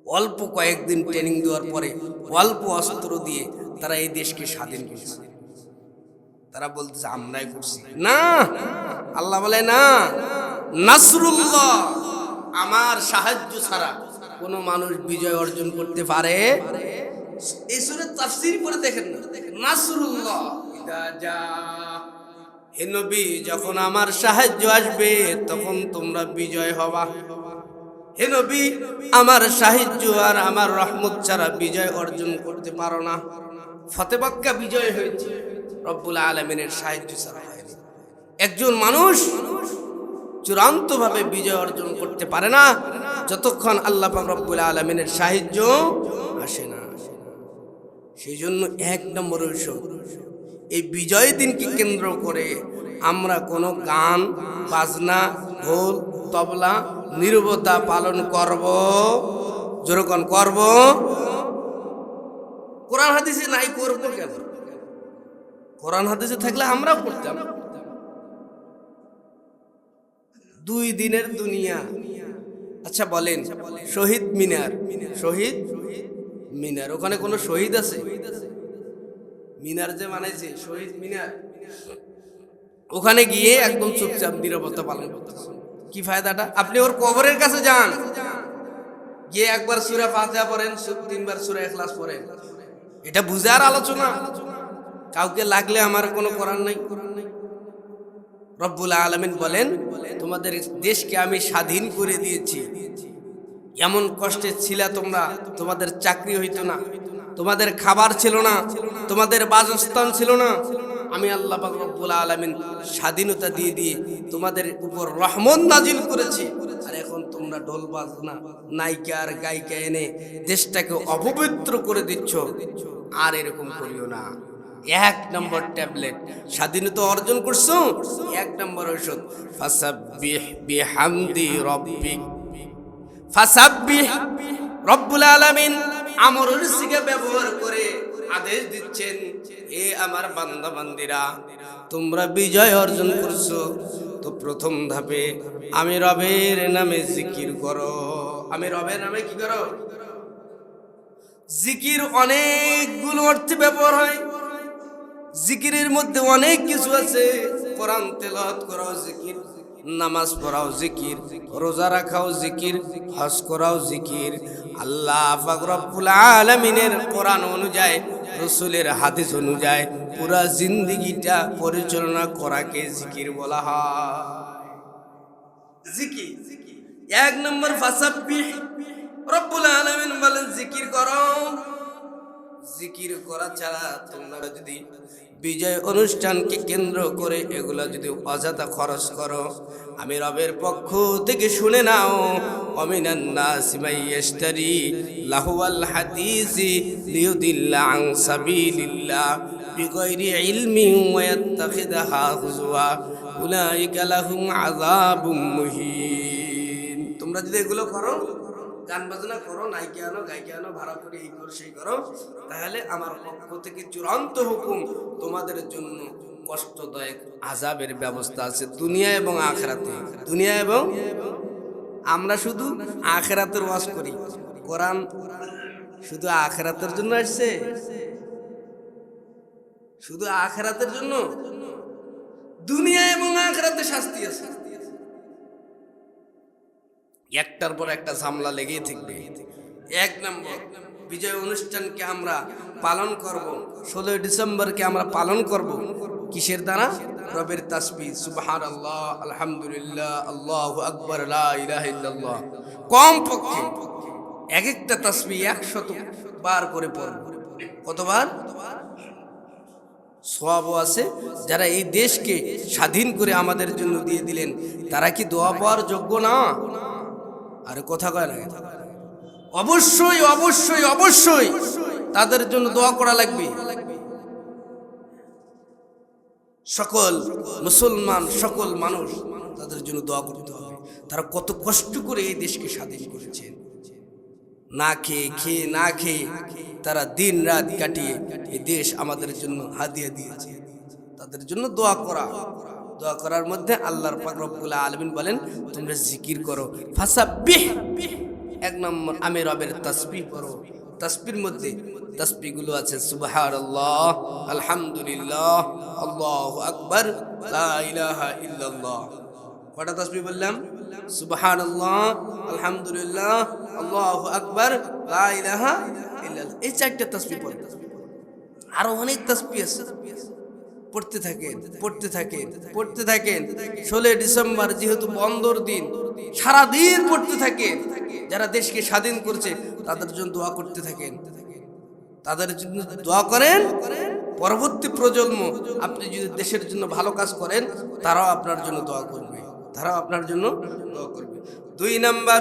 অল্প কয়েকদিন ট্রেনিং দেওয়ার পরে অল্প অস্ত্র দিয়ে তারা এই দেশকে স্বাধীন করেছে। তারা বলতেছে আমরাই করছি না। আল্লাহ বলে না, নাসরুল্লাহ, আমার সাহায্য ছাড়া কোনো মানুষ বিজয় অর্জন করতে পারে? এই সূরা তাফসীর পড়ে দেখেন না, নাসরুল্লাহ ইদা জা, হে নবী যখন আমার সাহায্য আসবে তখন তোমরা বিজয় হবা। হে নবী আমার সাহায্য আর আমার রহমত ছাড়া বিজয় অর্জন করতে পারো না। ফতে মক্কা বিজয় হয়েছে রব্বুল আলামিনের সাহায্য ছাড়া হয়নি। একজন মানুষ চূড়ান্তভাবে বিজয় অর্জন করতে পারে না যতক্ষণ আল্লাহ পাক রব্বুল আলামিনের সাহায্য আসে না। সেই জন্য এক নম্বর এই বিজয় দিনকে কেন্দ্র করে আমরা কোনো গান বাজনা ঢোল তবলা নীরবতা পালন করব, যেরকম করব। কোরআন হাদিসে নাই, করব কেন? কোরআন হাদিসে থাকলে আমরাও করতাম। 2 দিনের দুনিয়া। আচ্ছা বলেন, শহীদ মিনার, শহীদ মিনার, ওখানে কোনো শহীদ আছে? মিনার যে বানাইছে শহীদ মিনার, ওখানে গিয়ে একদম চুপচাপ নীরবতা পালন করতেছে। কি ফায়দাটা? আপনি ওর কবরের কাছে যান, গিয়ে একবার সূরা ফাতিহা পড়েন, 3বার সূরা ইখলাস পড়েন। এটা বুঝার আলোচনা। কাউকে লাগলে আমার কোনো করার নাই। রব্বুল আলামিন বলেন তোমাদের দেশকে আমি স্বাধীন করে দিয়েছি। এমন কষ্টে ছিলা তোমরা, তোমাদের চাকরি হইতো না, তোমাদের খাবার ছিল না, তোমাদের বাসস্থান ছিল না। আমি আল্লাহ পাক রব্বুল আলামিন স্বাধীনতা দিয়ে দিয়ে তোমাদের উপর রহমত নাজিল করেছি। আর এখন তোমরা ঢোল বাজনা নায়িকা আর গায়িকা এনে দেশটাকে অপবিত্র করে দিচ্ছ। আর এরকম করিও না। 1 নম্বর ট্যাবলেট স্বাধীনতা অর্জন করছো, 1 নম্বর ঔষধ ফাসাব্বিহ বিহামদি রাব্বিক। ফাসাব্বিহ, রব্বুল আলামিন আমরের সিগা ব্যবহার করে আদেশ দিচ্ছেন, এ আমার বান্দা বান্দিরা তোমরা বিজয় অর্জন করছো তো প্রথম ধাপে আমি রবের নামে জিকির করো। আমি রবের নামে কি করো? জিকির অনেকগুলো অর্থে ব্যবহার হয়। জিকিরের মধ্যে অনেক কিছু আছে। কোরআন তেলাওয়াত করাও জিকির, নামাজ পড়াও জিকির, রোজা রাখাও জিকির, হজ করাও জিকির। আল্লাহ পাক রব্বুল আলামিনের কোরআন অনুযায়ী, রাসূলের হাদিস অনুযায়ী পুরা জিন্দেগিটা পরিচালনা করাকে জিকির বলা হয়। জিকির 1 নম্বর ফাসাব্বিহ, রব্বুল আলামিন বলেন জিকির করো। জিকির করা ছাড়া তোমরা যদি বিজয় অনুষ্ঠানকে কেন্দ্র করে এগুলা যদি অযথা খরচ করো, আমি রবের পক্ষ থেকে শুনে নাও, ওয়ামিনান নাসি মান ইয়াশতারি লাহুয়াল হাদিসি লিয়ুদিল্লা আন সাবিলিল্লাহ বিগাইরি ইলমিন ওয়া ইয়াত্তাখিযহা হুজুয়া উলাইকা লাহুম আযাবুম মুহিন। তোমরা যদি এগুলো করো, গান বাজনা করো, নায়িকা আনো গায়িকা আনো, ভাড়া করে এই করো সেই করো, তাহলে আমার পক্ষ থেকে চূড়ান্ত হুকুম তোমাদের জন্য কষ্টদায়ক আযাবের ব্যবস্থা আছে দুনিয়া এবং আখিরাতে। দুনিয়া এবং, আমরা শুধু আখিরাতের ওয়াজ করি। কোরআন শুধু আখিরাতের জন্য আসছে? শুধু আখিরাতের জন্য? দুনিয়া এবং আখিরাতে শাস্তি আছে। একটার পর একটা ঝামেলা লেগেই থাকবে। 1 নম্বর বিজয় অনুষ্ঠানকে আমরা পালন করব, 16 ডিসেম্বরকে আমরা পালন করব। কিসের দ্বারা? রবের তাসবিহ, সুবহানাল্লাহ, আলহামদুলিল্লাহ, আল্লাহু আকবার, লা ইলাহা ইল্লাল্লাহ। কমপক্ষে এক একটা তাসবিহ 100 বার করে পড়ব। কতবার? সওয়াবও আছে। যারা এই দেশকে স্বাধীন করে আমাদের জন্য দিয়ে দিলেন, তারা কি দোয়া পাওয়ার যোগ্য না? আরে কথা কয় না? অবশ্যই অবশ্যই অবশ্যই তাদের জন্য দোয়া করা লাগবে। সকল মুসলমান, সকল মানুষ তাদের জন্য দোয়া করতে হবে। তারা কত কষ্ট করে এই দেশকে স্বাধীন করেছেন, না খেয়ে না খেয়ে তারা দিন রাত কাটিয়ে এই দেশ আমাদের জন্য হাদিয়া দিয়েছে। তাদের জন্য দোয়া করার মধ্যে আল্লাহর পাক রব্বুল আলামিন বলেন, তোমরা জিকির করো, ফাসাব্বিহ। 1 নম্বর, আমি রবের তাসবিহ করো। তাসবিহর মধ্যে তাসবিহগুলো আছে সুবহানাল্লাহ, আলহামদুলিল্লাহ, আল্লাহু আকবার, লা ইলাহা ইল্লাল্লাহ। কয়টা তাসবিহ বললাম? সুবহানাল্লাহ, আলহামদুলিল্লাহ, আল্লাহু আকবার, লা ইলাহা ইল্লাল্লাহ। এই 4টা তাসবিহ পড়ে। আরো অনেক তাসবিহ আছে, পড়তে থাকেন। 16 ডিসেম্বর যেহেতু বন্দর দিন, সারাদিন পড়তে থাকেন। যারা দেশকে স্বাধীন করছে তাদের জন্য দোয়া করতে থাকেন। তাদের জন্য দোয়া করেন। পরবর্তী প্রজন্ম, আপনি যদি দেশের জন্য ভালো কাজ করেন, তারাও আপনার জন্য দোয়া করবে। 2 নাম্বার,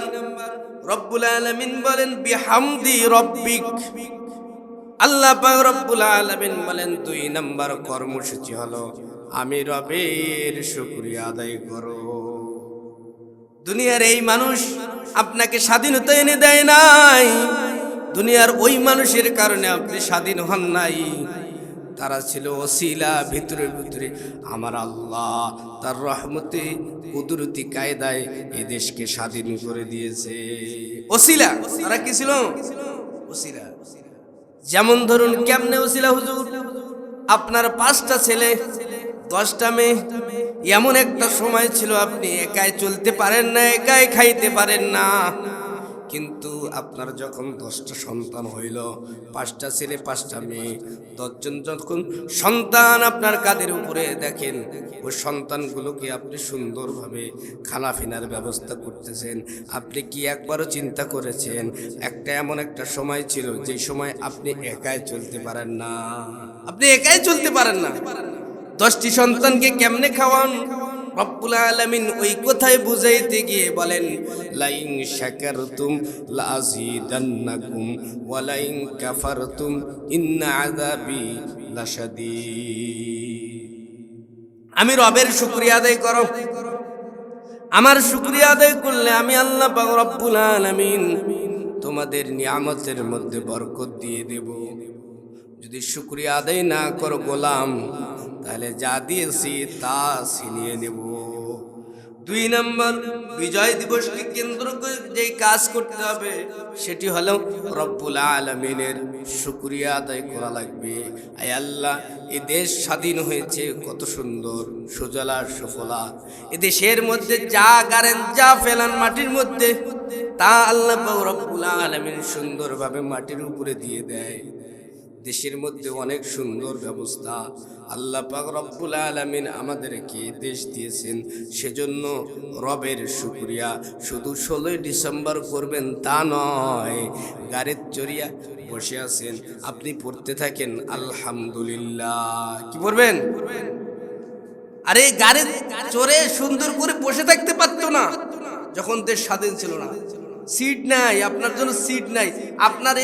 রব্বুল আলামিন বলেন বিহামদি রব্বিক। আল্লাহ পাক রব্বুল আলামিন বলেন 2 নাম্বার কর্মসূচি হলো আমি রবের শুকরিয়া আদায় করো। দুনিয়ার এই মানুষ আপনাকে স্বাধীনতা এনে দেয় নাই, দুনিয়ার ওই মানুষের কারণে আপনি স্বাধীন হন নাই। তারা ছিল ওসিলা। ভিতরে ভিতরে আমার আল্লাহ তার রহমতে কুদরতি কায়দায় এই দেশকে স্বাধীন করে দিয়েছে। ওসিলা, তারা কি ছিল? ওসিলা। যেমন ধরুন, কেমনে ওসিলা হুজুর? আপনার 5টা ছেলে, 10টা মেয়ে। এমন একটা সময় ছিল আপনি একাই চলতে পারেন না, একাই খাইতে পারেন না। কিন্তু আপনার যখন 10টা সন্তান হইল, 5টা ছেলে 5টা মেয়ে, 10 জন যখন সন্তান আপনার কাঁধের উপরে, দেখেন ওই সন্তানগুলোকে আপনি সুন্দরভাবে খানাফিনার ব্যবস্থা করতেছেন। আপনি কি একবারও চিন্তা করেছেন একটা এমন একটা সময় ছিল যে সময় আপনি একাই চলতে পারেন না? 10টি সন্তানকে কেমনে খাওয়ান? রব্বুল আলামিন ওই কথাই বুঝাইতে গিয়ে বলেন, লাইন শাকারতুম লাযীদান্নাকুম ওয়া লাইন কাফারতুম ইন্না আযাবি লাশাদীদ। আমি রবের শুকরিয়া আদায় করো। আমার শুকরিয়া আদায় করলে আমি আল্লাহ পাক রব্বুল আলামিন তোমাদের নিয়ামতের মধ্যে বরকত দিয়ে দেব। যদি শুকরিয়া আদায় না করো গোলাম, তাহলে যা দিয়েছি তা ছিনিয়ে নেব। 2 নম্বর, বিজয় দিবসকে কেন্দ্র করে যেই কাজ করতে হবে সেটি হলো রব্বুল আলামিনের শুকরিয়া আদায় করা লাগবে। আয় আল্লাহ, এই দেশ স্বাধীন হয়েছে কত সুন্দর, সুজলা সুফলা। এ দেশের মধ্যে যা গারেন, যা ফেলান মাটির মধ্যে, তা আল্লাহ পাক রব্বুল আলামিন সুন্দরভাবে মাটির উপরে দিয়ে দেয়। দেশের মধ্যে অনেক সুন্দর ব্যবস্থা আল্লাহ পাক রব্বুল আলামিন আমাদেরকে দেশ দিয়েছেন। সেজন্য রবের শুকরিয়া শুধু 16 ডিসেম্বর করবেন তা নয়। গাড়ির চড়িয়া বসে আছেন, আপনি পড়তে থাকেন আলহামদুলিল্লাহ। কি পড়বেন? আরে গাড়ির চড়ে সুন্দর করে বসে থাকতে পারতো না যখন দেশ স্বাধীন ছিল না। সিট নাই, আপনার জন্য সিট নাই। আপনার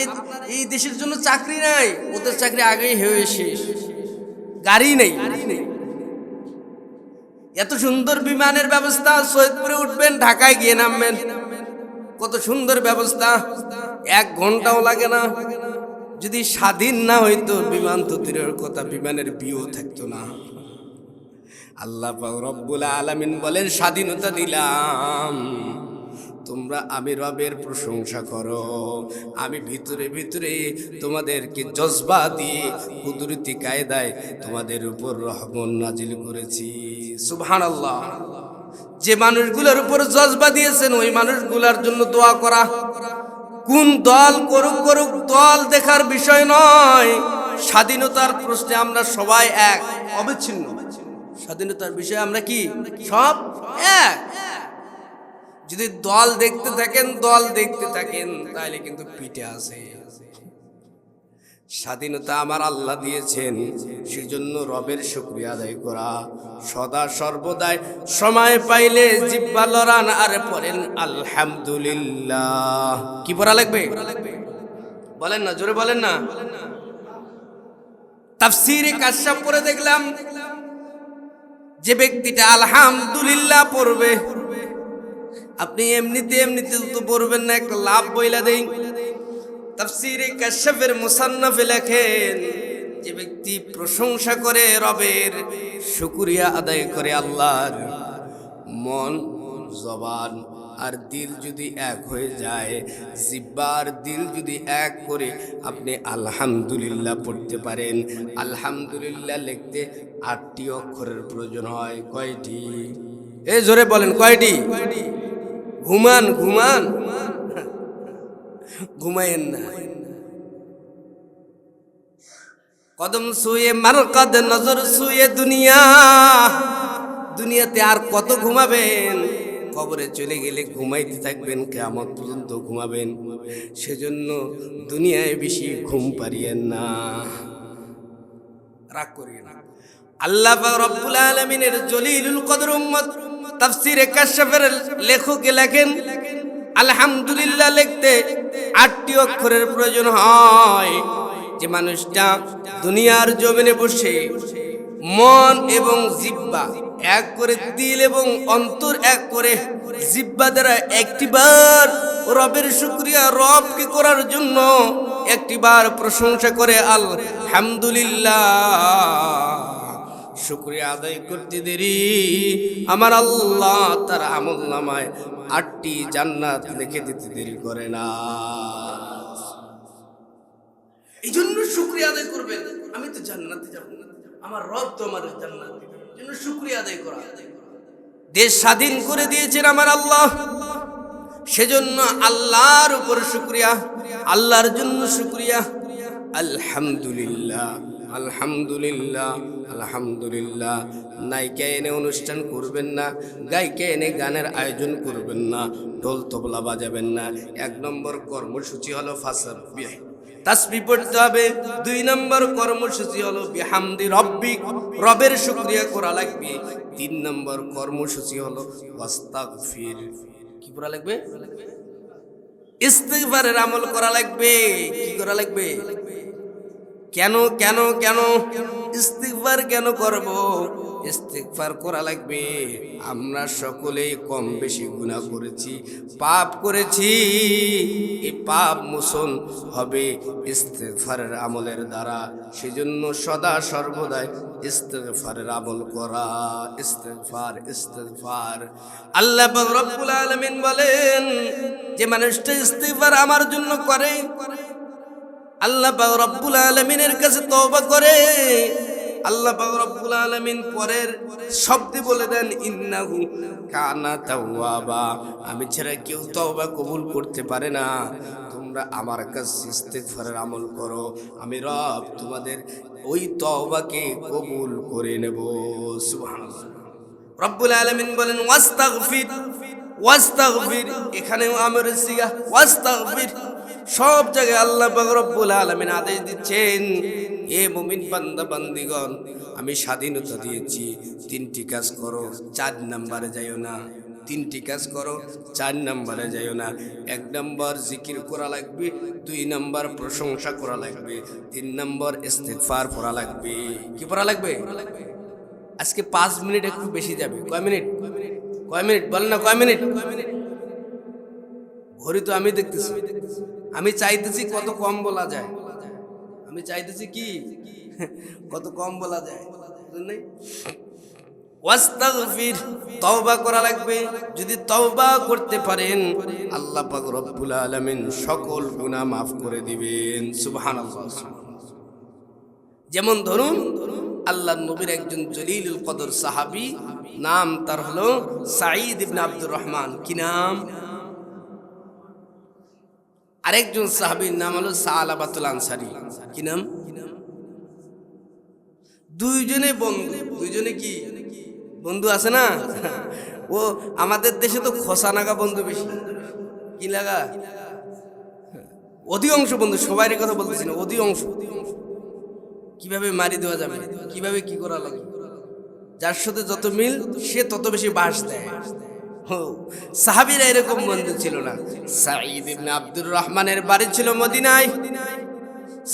এই দেশের জন্য চাকরি নাই, ওদের চাকরি আগেই হয়ে শেষ। গাড়ি নেই। এত সুন্দর বিমানের ব্যবস্থা, সৈয়দপুরে উঠবেন, ঢাকায় গিয়ে নামবেন, কত সুন্দর ব্যবস্থা, 1 ঘন্টাও লাগে না। যদি স্বাধীন না হইতো, বিমান তো দূরের কথা, বিমানের বিও থাকতো না। আল্লাহ পাক রব্বুল আলামিন বলেন, স্বাধীনতা দিলাম, তোমরা আমি রবের প্রশংসা করো। আমি ভিতরে ভিতরে তোমাদেরকে জজবা দিয়ে কুদরতি কায়দায় তোমাদের উপর রহমত নাজিল করেছি। সুবহানাল্লাহ। যে মানুষগুলোর উপর জজবা দিয়েছেন ওই মানুষগুলোর জন্য দোয়া করা। কোন দল করুক দল দেখার বিষয় নয়, স্বাধীনতার প্রশ্নে আমরা সবাই এক, অবিচ্ছিন্ন। স্বাধীনতার বিষয়ে আমরা কি সব এক। যদি দল দেখতে থাকেন তাহলে কিন্তু পিঠে আছে। স্বাধীনতা আমার আল্লাহ দিয়েছেন, সেজন্য রবের শুকরিয়া আদায় করা, সদা সর্বদাই সময় পাইলে জিহ্বা লড়ান আর পড়েন আলহামদুলিল্লাহ। কি পড়া লাগবে বলেন না, জোরে বলেন না। তাফসীরে কাশফ পড়ে দেখলাম যে ব্যক্তিটা আলহামদুলিল্লাহ পড়বে, আপনি এমনিতে তো পড়বেন না, একটা লাভ বইলা দেই। তাফসীরে কাশফের মুসান্নাফে লেখেন যে ব্যক্তি প্রশংসা করে রবের, শুকরিয়া আদায় করে আল্লাহর, মন জবান আর দিল যদি এক হয়ে যায়, জিহ্বার দিল যদি এক করে আপনি আলহামদুলিল্লাহ পড়তে পারেন। আলহামদুলিল্লাহ লিখতে 8টি অক্ষরের প্রয়োজন হয়। কয়টি? এই জোরে বলেন কয়টি? ঘুমান ঘুমায়েন না। কদম সুয়ে মারকাদ নজর সুয়ে দুনিয়াতে আর কত ঘুমাবেন? কবরে চলে গেলে ঘুমাইতে থাকবেন, কিয়ামত পর্যন্ত ঘুমাবেন। সেজন্য দুনিয়ায় বেশি ঘুম পারিয়েন না, রাগ করিয়েন না। আল্লাহ পাক রব্বুল আলামিনের জলিলুল কদর উম্মত তাফসীরে কাশফের লেখকে লেখেন আলহামদুলিল্লাহ লিখতে 8টি অক্ষরের প্রয়োজন হয়। যে মানুষটা দুনিয়ার জমিনে বসে মন এবং জিহ্বা এক করে, দিল এবং অন্তর এক করে, জিহ্বা দ্বারা একটিবার রবের শুকরিয়া রবকে করার জন্য একটিবার প্রশংসা করে আলহামদুলিল্লাহ, শুকরিয়া আদায় করতে দেরি আমার আল্লাহ তার আমলনামায় 8টি জান্নাত লিখে দিতে দেরি করে না। এই জন্য শুকরিয়া আদায় করবেন। আমি তো জান্নাতে যাব, আমার রব তো আমার জান্নাত দিবেন, এই জন্য শুকরিয়া আদায় করা। দেশ স্বাধীন করে দিয়েছেন আমার আল্লাহ, সেজন্য আল্লাহর উপর শুকরিয়া, আল্লাহর জন্য শুকরিয়া। আলহামদুলিল্লাহ আলহামদুলিল্লাহ আলহামদুলিল্লাহ। নায়িকা এনে অনুষ্ঠান করবেন না, গায়িকা এনে গানের আয়োজন করবেন না, ঢোল তবলা বাজাবেন না। 1 নম্বর কর্মসূচি হলো ফাসাব্বিহ, তাসবিহ পড়তে হবে। 2 নম্বর কর্মসূচি হলো বিহামদি রব্বিক, রবের শুকরিয়া করা লাগবে। 3 নম্বর কর্মসূচি হলো ওয়াস্তাগফির, কি করা লাগবে? ইস্তিগফারের আমল করা লাগবে। কি করা লাগবে? কেন কেন কেন ইস্তিগফার কেন করব? ইস্তিগফার করা লাগবে। আমরা সকলেই কম বেশি গুনাহ করেছি, পাপ করেছি। এই পাপ মোচন হবে ইস্তিগফারের আমলের দ্বারা। সেজন্য সদা সর্বদাই ইস্তিগফারের আমল করা। ইস্তিগফার। আল্লাহ পাক রব্বুল আলামিন বলেন যে মানুষটা ইস্তিগফার আমার জন্য করে, আল্লাহ পাক রব্বুল আলামিনের কাছে তওবা করে, আল্লাহ পাক রব্বুল আলামিন পরের শব্দে বলে দেন ইন্নাহু কানা তাওয়াবা, আমি ছাড়া কেউ তওবা কবুল করতে পারে না। তোমরা আমার কাছে ইস্তিগফারের আমল করো, আমি রব তোমাদের ওই তওবাকে কবুল করে নেব। সুবহানাল্লাহ। রব্বুল আলামিন বলেন ওয়াস্তাগফির, এখানেও আমরের সিগা ওয়াস্তাগফির। সব জায়গায় আল্লাহ পাক রব্বুল আলামিন আদেশ দিচ্ছেন, এ মুমিন বান্দা বান্দিগণ, আমি স্বাধীনতা দিয়েছি, 3টি কাজ করো, 4 নম্বরে যাইও না। 3টি কাজ করো, 4 নম্বরে যাইও না। 1 নম্বর জিকির করা লাগবে, 2 নম্বর প্রশংসা করা লাগবে, 3 নম্বর ইস্তিগফার পড়া লাগবে। কি পড়া লাগবে? আজকে 5 মিনিট একটু বেশি যাবে। কয় মিনিট বলেন না, কয় মিনিট? ঘড়ি তো আমি দেখতেছি, আমি চাইতেছি কত কম বলা যায়, আমি চাইতেছি কি কত কম বলা যায়। ওয়াস্তাগফির, তওবা করা লাগবে। যদি তওবা করতে পারেন আল্লাহ পাক রব্বুল আলামিন সকল গুনাহ মাফ করে দিবেন। সুবহানাল্লাহ। যেমন ধরুন আল্লাহর নবীর একজন জলিলুল কদর সাহাবী, নাম তার হলো সাঈদ ইবনে আব্দুর রহমান। কি নাম? আরেকজন সাহাবীর নাম হলো সালাবাতুল আনসারী। কি নাম? দুইজনে বন্ধু, দুইজনে কি বন্ধু আছে না? ও আমাদের দেশে তো খোসা নাগা বন্ধু বেশি, কি লাগা অধিকাংশ বন্ধু, সবাই কথা বলতেছি না, অধিকাংশ। কিভাবে মারি দেওয়া যাবে, কিভাবে কি করা লাগে, যার সাথে যত মিল সে তত বেশি বাস দেয়। সাহাবীরা এরকম বন্ধু ছিল না। সাঈদ ইবনে আব্দুর রহমানের বাড়ি ছিল মদিনায়,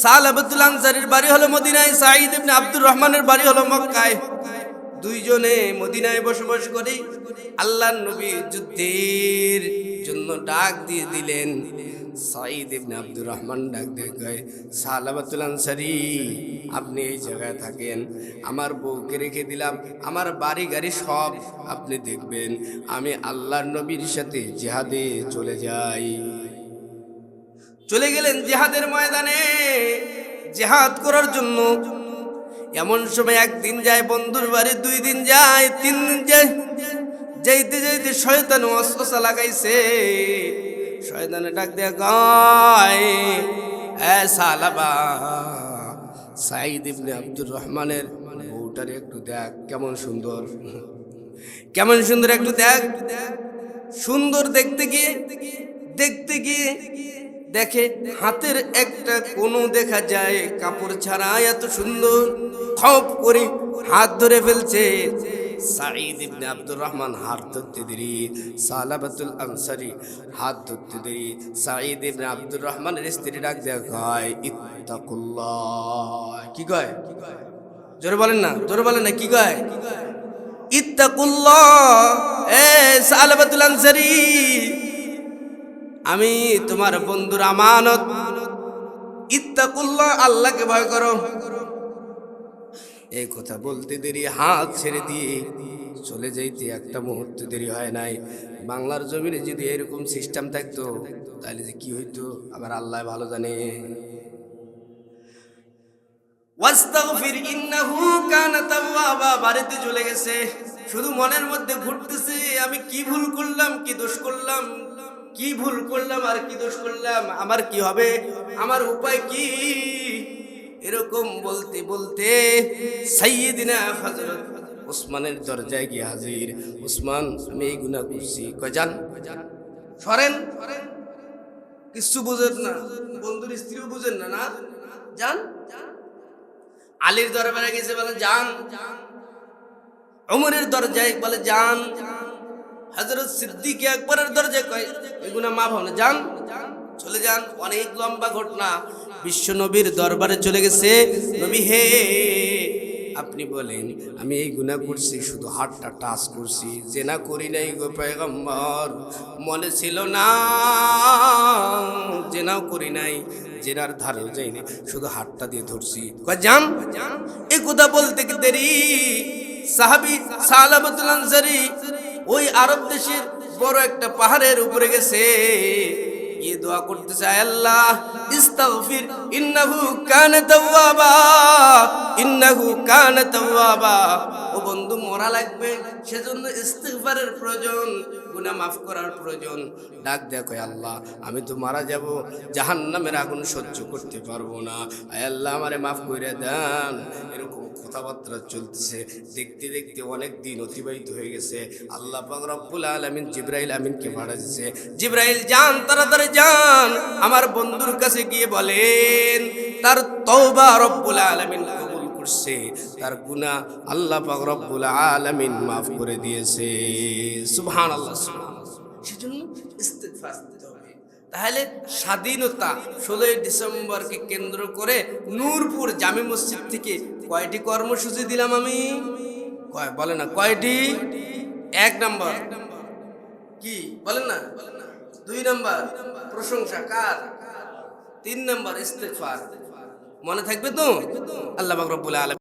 সালাবাতুল আনসারীর বাড়ি হলো মদিনায়, সাঈদ ইবনে আব্দুর রহমানের বাড়ি হলো মক্কায়। দুইজনে মদিনায় বসবাস করে আল্লাহর নবী যুদ্ধের জন্য ডাক দিয়ে দিলেন। সাঈদ ইবনে আব্দুর রহমান ডাক দিয়ে কয়, সালাবাতুল আনসারী, আপনি এই জায়গায় থাকেন, আমার বউকে রেখে দিলাম, আমার বাড়ি গাড়ি সব আপনি দেখবেন, আমি আল্লাহর নবীর সাথে জিহাদে চলে যাই। চলে গেলেন জিহাদের ময়দানে জিহাদ করার জন্য। এমন সময় একদিন যায় বন্ধুর বাড়ি, 2 দিন যায়, 3 দিন যায়, যাইতে যাইতে শয়তান ওয়াসওয়াসা লাগাইছে। শয়তানে ডাক দেয়া কয়, এ সালাবা, সাঈদ ইবনে আব্দুর রহমানের বউটারে একটু দেখ, কেমন সুন্দর, কেমন সুন্দর, একটু দেখ। সুন্দর দেখতে গিয়ে দেখে হাতের একটা কোনো দেখা যায় কাপড় ছাড়া, এত সুন্দর, খপ করে হাত ধরে ফেলছে। সাঈদ ইবনে আব্দুর রহমান হাত ধরতে দেরি, সালাবাতুল আনসারী হাত ধরতে দেরি। সাঈদ ইবনে আব্দুর রহমানের স্ত্রী ডাক দেয়া কয়, ইত্তাকুল্লাহ। কি কয়? জোরে বলেন না, জোরে বলেন না, কি কয়? ইত্তাকুল্লাহ। এ সালাবাতুল আনসারী, আমি তোমার বন্ধুর আমানত, ইত্তাকুল্লাহ, আল্লাহকে ভয় করো। এই কথা বলতে দেরি হাত ছেড়ে দিয়ে চলে যাইতে একটা মুহূর্ত দেরি হয় নাই। বাংলার জমিনে যদি এরকম সিস্টেম থাকতো তাহলে যে কি হইতো আবার আল্লাহ ভালো জানে। ওয়াস্তাগফির ইন্নাহু কানা তাওয়াবা, বাড়িতে চলে গেছে, শুধু মনের মধ্যে ঘুরতেছে, আমি কি ভুল করলাম, কি দোষ করলাম, কি ভুল করলাম আর কি দোষ করলাম, আমার কি হবে, আমার উপায় কি। এরকম বলতে বলতে সাইয়্যিদিনা হযরত ওসমানের দরজায় গিয়ে হাজির। ওসমান, আমি এই গুনাহ করছি। কয়, যান, সরেন, কিছু বুঝেন না, বন্ধুর স্ত্রীও বুঝেন না, না যান। আলীর দরবারে গেছে, বলে যান। ওমরের দরজায় বলে যান। হযরত সিদ্দিক আকবরের দরজায় কয়, এই গুনাহ মাফ হবে না, যান, চলে যান। অনেক লম্বা ঘটনা। বিশ্ব নবীর দরবারে চলে গেছে, নবী হে, আপনি বলেন আমি এই গুনাহ করছি, শুধু হাতটা টাচ করছি, জেনা করি নাই গো পয়গম্বর, মনে ছিল না, জেনাও করি নাই, জেনার ধারেও যাইনি, শুধু হাতটা দিয়ে ধরছি। কয়, যান। এই কথা বলতে দেরি সাহাবী সালাবাতুল আনসারী ওই আরব দেশের বড় একটা পাহাড়ের উপরে গেছে, গিয়ে দোয়া করতেছে, আল্লাহ ইস্তাগফির ইন্নাহু কানা তাওয়াবা, ইন্নাহু কানা তাওয়াবা। ও বন্ধু, মরা লাগবে, সেজন্য ইস্তিগফারের প্রয়োজন, গুনাহ মাফ করার প্রয়োজন। ডাক দেয়া কয়, আল্লাহ আমি তো মারা যাব, জাহান্নামের আগুন সহ্য করতে পারবো না, আয় আল্লাহ আমারে মাফ করে দেন। এরকম কথাবার্তা চলতেছে। দেখতে দেখতে অনেক দিন অতিবাহিত হয়ে গেছে। আল্লাহ পাক রব্বুল আলামিন জিবরাইল আমিনকে পাঠাইছে, জিবরাইল যান, তাড়াতাড়ি যান, আমার বন্ধুর কাছে গিয়ে বলেন তার তওবা রব্বুল আলামিন কবুল করছে, তার গুনাহ আল্লাহ পাক রব্বুল আলামিন মাফ করে দিয়েছে। সুবহানাল্লাহ, সুবহানাল্লাহ। সেজন্য ইস্তিগফার করতে হবে। তাহলে স্বাধীনতা 16 ডিসেম্বরকে কেন্দ্র করে নূরপুর জামে মসজিদ থেকে কয়টি কর্মসূচি দিলাম আমি? কয় বলে না, কয়টি? 1 নম্বর কি বলেন না, 2 নম্বর প্রশংসা কার, 3 নম্বর ইস্তিগফার। মনে থাকবে তো? আল্লাহ পাক রব্বুল আলামিন